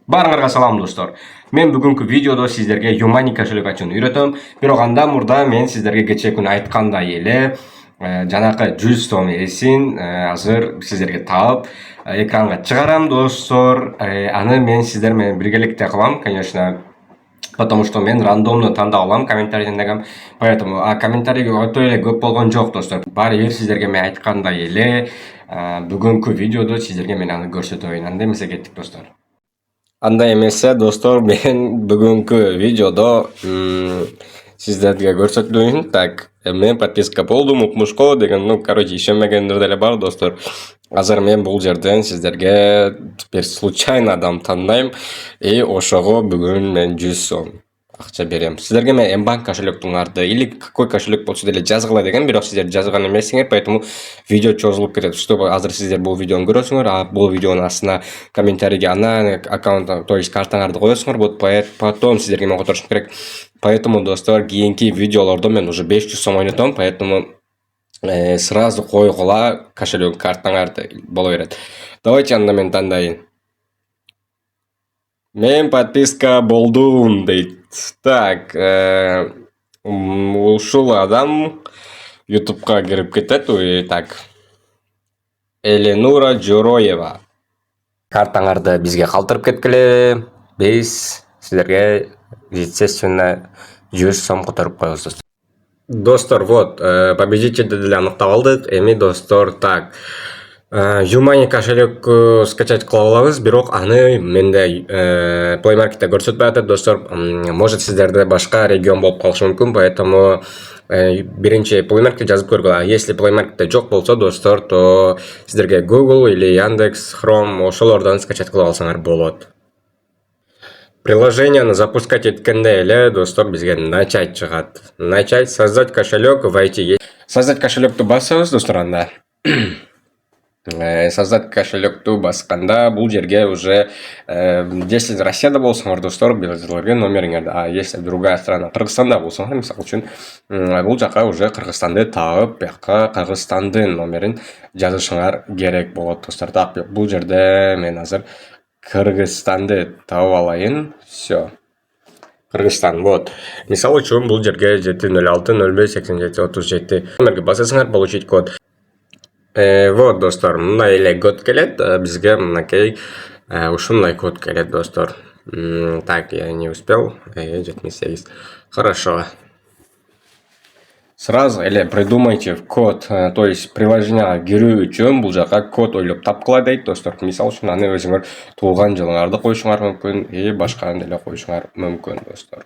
Барыңарга салам достор. Мен бүгүнкү видеодо сиздерге Юмani кошелек ачууну үйрөтөм. Бирок андан мурда мен сиздерге кечээ күнү айткандай эле жанакы 100 сом эсин азыр сиздерге таап экранга чыгарам достор. Аны мен сиздер менен биргеликте кылам, конечно. Потому что мен рандомно тандап алам комментарийден. Поэтому комментарий өтө эле көп болгон жок достор. Баары бир сиздерге мен айткандай эле бүгүнкү видеодо сиздерге мен аны көрсөтөйүн. Анда эмесе кеттик достор. Андай эмесе достор, мен бүгүнкү видеодо сиздерге көрсөтөйүн. Так, мен подписка болдум, укмушко деген, короче, ишенмегендер деле бар достор. Азыр мен бул жерден сиздерге бир случайно адам тандайм и ошого бүгүн мен 100 сом акча берем. Сиздерге мен Mbank кошелектуңарды или какой кошелек болсо деле жазгыла деген, бирок сиздер жазган эмессиңер, поэтому видео чозулуп кетет. Чтобы азыр сиздер бул видеону көрөсүңөр, а бул видеонун астына комментарийге ана аккаунт, то есть картаңарды коесуңар, вот потом сиздерге мен которушум керек. Поэтому достор, кийинки видеолордо мен уже 500 сом ойнотом, поэтому сразу койгула кошелек картаңарды боло берет. Давайте анда мен тандайын. Мен подписка болдум дейт. Так, ушул адам YouTube'га кирип кетет. Так, Эленура Жороева. Картаңарды бизге калтырып кеткиле. Биз сиздерге естественно 100 сом которуп коебуз достор. Достор, вот, победителди деле аныктап алдык. Эми достор, так, Юмani кошелек скачать кыла алабыз, бирок аны менде Play Market'te көрсөтпөй атат достор. Может сиздерде башка регион болуп калышы мүмкүн, поэтому биринчи Play Market'te жазып көргүлө. Если Play Market'te жок болсо достор, то сиздерге Google или Яндекс, Chrome ошолордон скачать кылып алсаңар болот. Приложенияны запускать эткенде эле достор бизге начать чыгат. Начать создать кошелек войти. Создать кошелекту басабыз достор, анда. Создать кошелекту басканда бул жерге уже если Россияда болсоңор достор, билеттерге номериңерди. А если другая страна, Кыргызстанда болсоңор, мисалы үчүн, бул жака уже Кыргызстанды таап, бияка Кыргызстандын номерин жазышыңар керек болот достор. Так, бул жерде мен азыр Кыргызстанды таап алайын. Все. Кыргызстан, вот. Мисалы үчүн бул жерге 706-05-87-37 номерге басасыңар, получить код. Вот достор, мындай эле код келет бизге, мынакей ушундай код келет достор. Так, я не успел. 78. Хорошо. Сразу эле придумайте код, то есть приложенияга кирүү үчүн бул жака код ойлоп тапкыла дейт достор. Мисалы үчүн аны өзүңөр туулган жылыңарды коюшуңар мүмкүн, и башканы деле коюшуңар мүмкүн достор.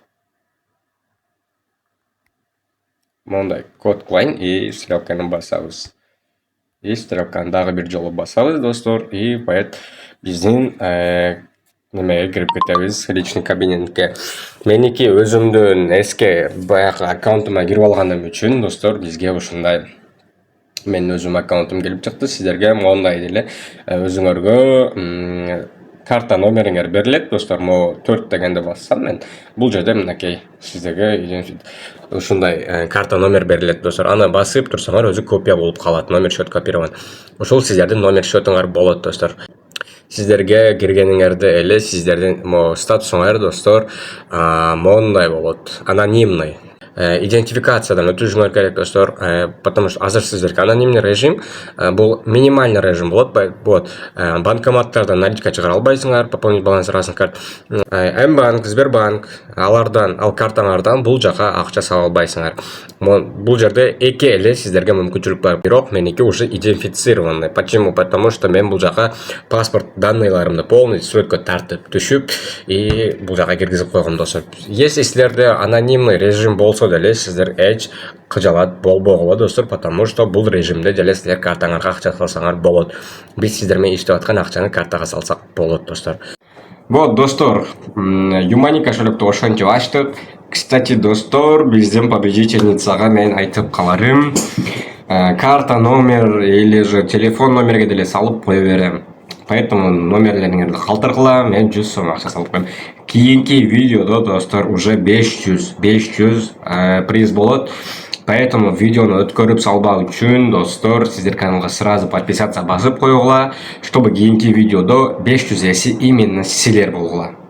Мондай код кылайын и стрелканы басабыз. И стрелканы дагы бир жолу басабыз достор, и поэт биздин немеге кирип кетебиз, личный кабинетке. Меники өзүмдүн эски баягы аккаунтума кирип алганым үчүн достор, бизге ушундай мен өзүм аккаунтум келип чыкты. Сиздерге мондай деле өзүңөргө карта номериңер берилет достор. Мо 4 дегенде бассам мен, бул жерде мынакей сиздерге ушундай карта номер берилет достор. Аны басып турсаңар өзү копия болуп калат, номер счет копирован. Ошол сиздердин номер счетуңар болот достор. Сиздерге киргениңерде эле сиздердин статусуңар достор мондай болот, анонимный. Идентификациядан өтүшүңөр керек достор, потому что азыр сиздерге анонимный режим, бул минимальный режим болот. Вот, банкоматтардан наличка чыгара албайсыңар, пополнить баланс разных карт. Mbank, Сбербанк, алардан, ал картаңардан бул жака акча сала албайсыңар. Бул жерде эки эле сиздерге мүмкүнчүлүк бар, бирок меники уже идентифицированный. Почему? Потому что мен бул жака паспорт данныйларымды полностью срокко тартып түшүп, и бул жака киргизип койгом достор. Если силерде анонимный режим болсо деле сиздер эч кыжалат болбогула достор, потому что бул режимде деле силер картаңарга акча салсаңар болот. Биз сиздер менен иштеп аткан акчаны картага салсак болот достор. Вот достор, Юмani кошелекту ошентип ачтык. Кстати достор, биздин победительницага мен айтып каларым, карта номер или же телефон номерге деле салып кое берем. Поэтому номерлериңерди калтыргыла, мен 100 сом акча салып коем. Кийинки видеодо достор уже 500 приз болот. Поэтому видеоны өткөрүп салбау үчүн достор, сиздер каналга сразу подписаться басып койгула, чтобы кийинки видеодо 500 эси именно силер болгула.